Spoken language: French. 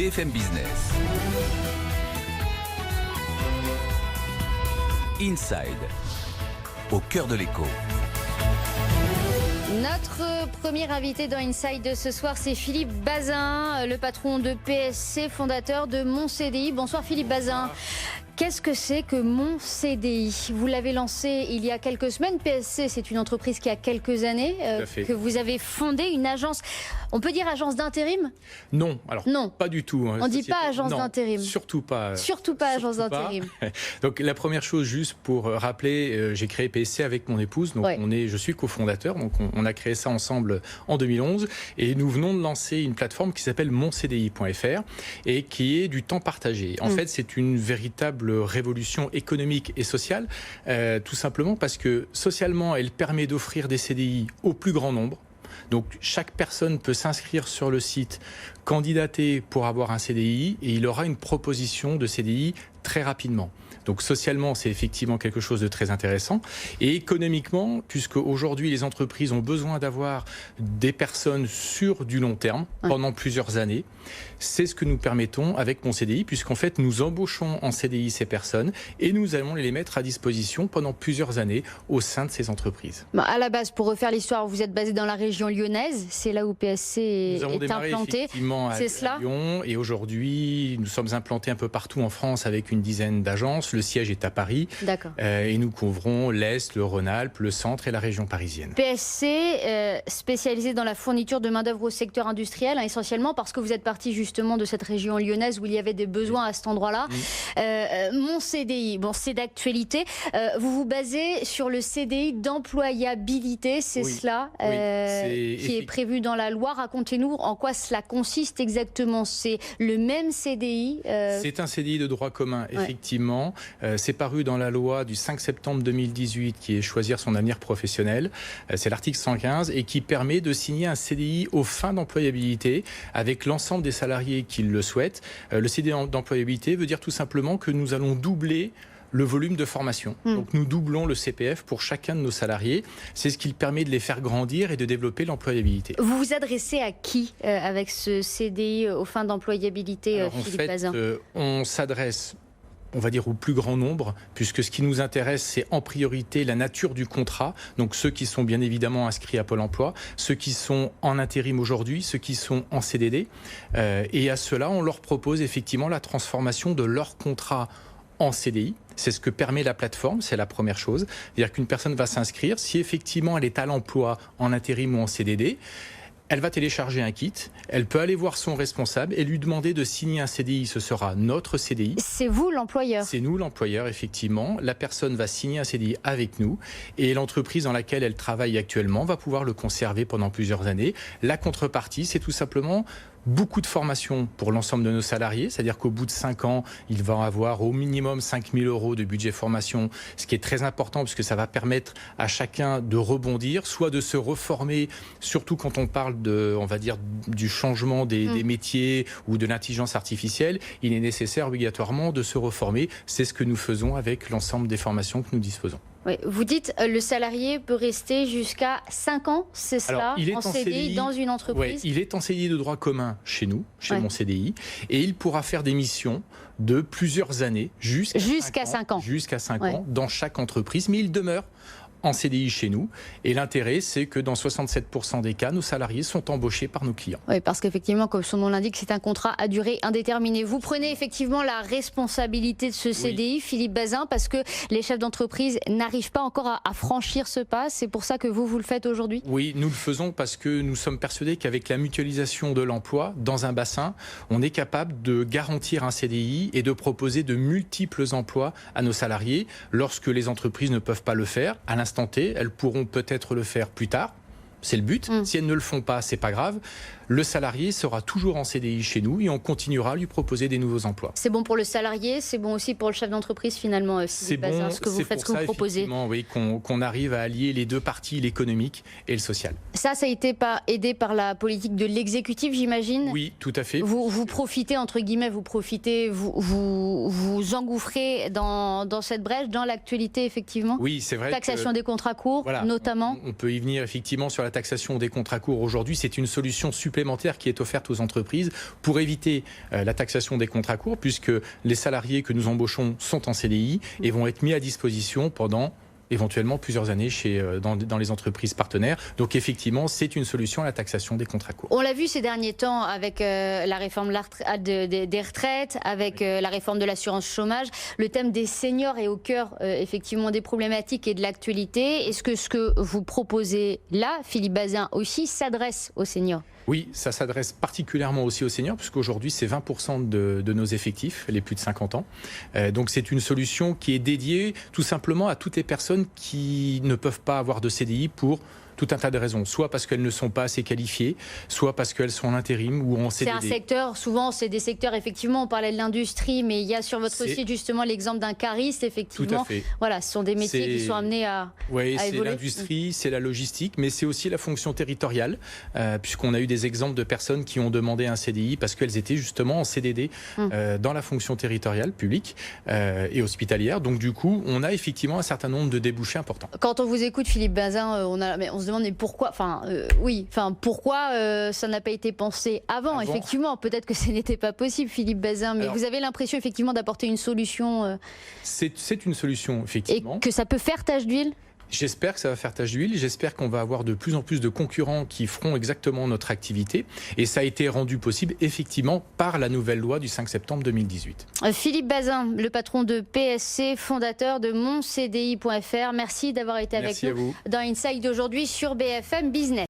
BFM Business. Inside, au cœur de l'écho. Notre premier invité dans Inside de ce soir, c'est Philippe Bazin, le patron de PSC, fondateur de Mon CDI. Bonsoir Philippe Bazin. Qu'est-ce que c'est que Mon CDI? Vous l'avez lancé il y a quelques semaines. PSC, c'est une entreprise qui a quelques années que vous avez fondée, une agence. On peut dire agence d'intérim? Non, alors non, pas du tout. On ne dit pas agence d'intérim. Surtout pas. Surtout pas agence d'intérim. Donc la première chose, juste pour rappeler, j'ai créé PSC avec mon épouse. Donc je suis cofondateur. Donc on a créé ça ensemble en 2011 et nous venons de lancer une plateforme qui s'appelle moncdi.fr et qui est du temps partagé. En fait, c'est une véritable révolution économique et sociale, tout simplement parce que socialement, elle permet d'offrir des CDI au plus grand nombre. Donc chaque personne peut s'inscrire sur le site, candidater pour avoir un CDI et il aura une proposition de CDI très rapidement. Donc socialement, c'est effectivement quelque chose de très intéressant. Et économiquement, puisque aujourd'hui les entreprises ont besoin d'avoir des personnes sur du long terme, pendant plusieurs années, c'est ce que nous permettons avec Mon CDI, puisqu'en fait nous embauchons en CDI ces personnes et nous allons les mettre à disposition pendant plusieurs années au sein de ces entreprises. À la base, pour refaire l'histoire, vous êtes basé dans la région lyonnaise, c'est là où PSC est implanté. C'est cela. Lyon, et aujourd'hui nous sommes implantés un peu partout en France avec une dizaine d'agences. Le siège est à Paris. D'accord. Et nous couvrons l'Est, le Rhône-Alpes, le centre et la région parisienne. PSC, spécialisé dans la fourniture de main-d'œuvre au secteur industriel, essentiellement parce que vous êtes parti justement de cette région lyonnaise où il y avait des besoins à cet endroit-là. Mon CDI, bon, c'est d'actualité. Vous vous basez sur le CDI d'employabilité, c'est cela qui est prévu dans la loi. Racontez-nous en quoi cela consiste exactement. C'est le même CDI C'est un CDI de droit commun, effectivement. C'est paru dans la loi du 5 septembre 2018 qui est Choisir son avenir professionnel. C'est l'article 115 et qui permet de signer un CDI aux fins d'employabilité avec l'ensemble des salariés qui le souhaitent. Le CDI d'employabilité veut dire tout simplement que nous allons doubler le volume de formation. Donc nous doublons le CPF pour chacun de nos salariés. C'est ce qui permet de les faire grandir et de développer l'employabilité. Vous vous adressez à qui avec ce CDI aux fins d'employabilité, Philippe Bazin? On s'adresse, on va dire, au plus grand nombre, puisque ce qui nous intéresse, c'est en priorité la nature du contrat. Donc ceux qui sont bien évidemment inscrits à Pôle emploi, ceux qui sont en intérim aujourd'hui, ceux qui sont en CDD. Et à cela, on leur propose effectivement la transformation de leur contrat en CDI. C'est ce que permet la plateforme, c'est la première chose. C'est-à-dire qu'une personne va s'inscrire, si effectivement elle est à l'emploi en intérim ou en CDD, elle va télécharger un kit, elle peut aller voir son responsable et lui demander de signer un CDI. Ce sera notre CDI. C'est vous l'employeur? C'est nous l'employeur, effectivement. La personne va signer un CDI avec nous et l'entreprise dans laquelle elle travaille actuellement va pouvoir le conserver pendant plusieurs années. La contrepartie, c'est tout simplement beaucoup de formation pour l'ensemble de nos salariés, c'est-à-dire qu'au bout de 5 ans, ils vont avoir au minimum 5 000 € de budget formation, ce qui est très important puisque ça va permettre à chacun de rebondir, soit de se reformer, surtout quand on parle de, on va dire, du changement des métiers ou de l'intelligence artificielle, il est nécessaire obligatoirement de se reformer. C'est ce que nous faisons avec l'ensemble des formations que nous disposons. Oui, vous dites le salarié peut rester jusqu'à 5 ans, c'est cela, en CDI dans une entreprise? Il est en CDI de droit commun chez nous, chez Mon CDI, et il pourra faire des missions de plusieurs années, jusqu'à 5 ans. Jusqu'à 5 ans dans chaque entreprise, mais il demeure en CDI chez nous. Et l'intérêt, c'est que dans 67% des cas, nos salariés sont embauchés par nos clients. Oui, parce qu'effectivement, comme son nom l'indique, c'est un contrat à durée indéterminée. Vous prenez effectivement la responsabilité de ce CDI, Philippe Bazin, parce que les chefs d'entreprise n'arrivent pas encore à franchir ce pas. C'est pour ça que vous le faites aujourd'hui? Oui, nous le faisons parce que nous sommes persuadés qu'avec la mutualisation de l'emploi dans un bassin, on est capable de garantir un CDI et de proposer de multiples emplois à nos salariés lorsque les entreprises ne peuvent pas le faire. À l'instant T, elles pourront peut-être le faire plus tard. C'est le but. Si elles ne le font pas, c'est pas grave. Le salarié sera toujours en CDI chez nous et on continuera à lui proposer des nouveaux emplois. C'est bon pour le salarié, c'est bon aussi pour le chef d'entreprise finalement, Philippe Bazin, ce que vous faites, ce que vous proposez. Oui, qu'on arrive à allier les deux parties, l'économique et le social. Ça a été aidé par la politique de l'exécutif, j'imagine? Oui, tout à fait. Vous profitez, entre guillemets, vous engouffrez dans cette brèche, dans l'actualité, effectivement? Oui, c'est vrai. Taxation des contrats courts, notamment. On peut y venir effectivement sur la la taxation des contrats courts aujourd'hui, c'est une solution supplémentaire qui est offerte aux entreprises pour éviter la taxation des contrats courts, puisque les salariés que nous embauchons sont en CDI et vont être mis à disposition pendant éventuellement plusieurs années dans les entreprises partenaires. Donc effectivement, c'est une solution à la taxation des contrats courts. On l'a vu ces derniers temps avec la réforme des retraites, avec la réforme de l'assurance chômage. Le thème des seniors est au cœur effectivement des problématiques et de l'actualité. Est-ce que ce que vous proposez là, Philippe Bazin, aussi s'adresse aux seniors ? Oui, ça s'adresse particulièrement aussi aux seniors, puisqu'aujourd'hui, c'est 20% de nos effectifs, les plus de 50 ans. Donc, c'est une solution qui est dédiée tout simplement à toutes les personnes qui ne peuvent pas avoir de CDI pour tout un tas de raisons, soit parce qu'elles ne sont pas assez qualifiées, soit parce qu'elles sont en intérim ou en CDD. C'est un secteur, souvent c'est des secteurs, effectivement, on parlait de l'industrie, mais il y a sur votre site justement l'exemple d'un cariste, effectivement. Tout à fait. Voilà, ce sont des métiers qui sont amenés à évoluer. C'est l'industrie, c'est la logistique, mais c'est aussi la fonction territoriale, puisqu'on a eu des exemples de personnes qui ont demandé un CDI parce qu'elles étaient justement en CDD dans la fonction territoriale, publique et hospitalière. Donc du coup, on a effectivement un certain nombre de débouchés importants. Quand on vous écoute, Philippe Bazin, on se demande mais pourquoi, pourquoi ça n'a pas été pensé avant. Effectivement, peut-être que ce n'était pas possible, Philippe Bazin, mais vous avez l'impression effectivement d'apporter une solution. C'est une solution, effectivement. Et que ça peut faire tache d'huile ? J'espère que ça va faire tache d'huile, j'espère qu'on va avoir de plus en plus de concurrents qui feront exactement notre activité. Et ça a été rendu possible, effectivement, par la nouvelle loi du 5 septembre 2018. Philippe Bazin, le patron de PSC, fondateur de moncdi.fr. Merci d'avoir été avec nous dans Inside aujourd'hui sur BFM Business.